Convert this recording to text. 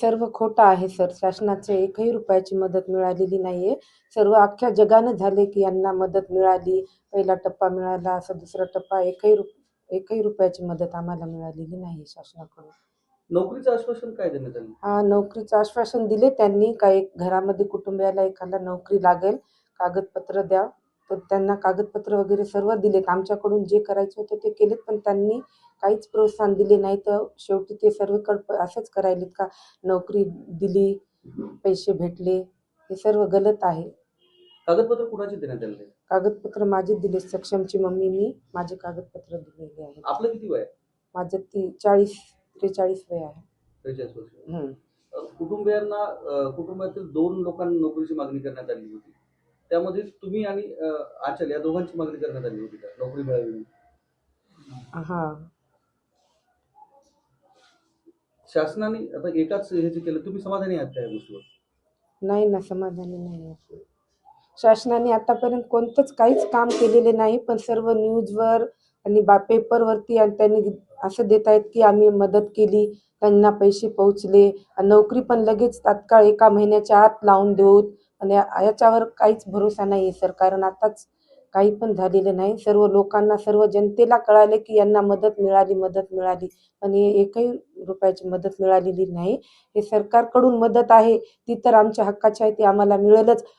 सर्व खोटं आहे सर. शासनाच्या एकही रुपयाची मदत मिळालेली नाहीये. सर्व अख्ख्या जगानं झाले की यांना मदत मिळाली, पहिला टप्पा मिळाला, असा दुसरा टप्पा, एकही रुपयाची मदत आम्हाला मिळालेली नाही शासनाकडून. नोकरीचं आश्वासन काय देण्यात आलं? नोकरीचं आश्वासन दिले त्यांनी, काही घरामध्ये कुटुंबियाला एखादा नोकरी लागेल, कागदपत्र द्या. तर त्यांना कागदपत्र वगैरे सर्व दिलेत. आमच्याकडून जे करायचं होतं ते केलेत, पण त्यांनी काहीच प्रोत्साहन दिले नाही. तर शेवटी ते सर्वकडे असंच करायलेत का नोकरी दिली, पैसे भेटले, हे सर्व गलत आहे. कागदपत्र कुणाचे देण्यात आले? कागदपत्र माझे दिले. सक्षमची मम्मी मी माझे कागदपत्र दिलेले आहेत. आपलं किती वय आहे? माझं 43 वय आहे. 43 वर्ष. कुटुंबियांना कुटुंबातील 2 लोकांना नोकरीची मागणी करण्यात आली होती. त्यामध्ये तुम्ही आणि आचल या दोघांची मागणी करण्यात आली होती का नोकरी मिळावी म्हणून? हा. शासनाने आता एकाच हे जे केलं, तुम्ही समाधानी आहात का या गोष्टीवर? नाही ना, समाधानी नाही आहे. शासनाने आतापर्यंत कोणतंच काहीच काम केलेले नाही, पण सर्व न्यूजवर आणि पेपरवरती आणि त्यांनी असं देत आहेत की आम्ही मदत केली, त्यांना पैसे पोहोचले, नोकरी पण लगेच तात्काळ 1 महिन्याच्या आत लावून देऊत. आणि याच्यावर काहीच भरोसा नाही आहे सर, कारण आताच काही पण झालेलं नाही. सर्व लोकांना, सर्व जनतेला कळाले की यांना मदत मिळाली, पण एकही रुपयाची मदत मिळालेली नाही. हे सरकारकडून मदत आहे, ती तर आमच्या हक्काची आहे, ती आम्हाला मिळेलच.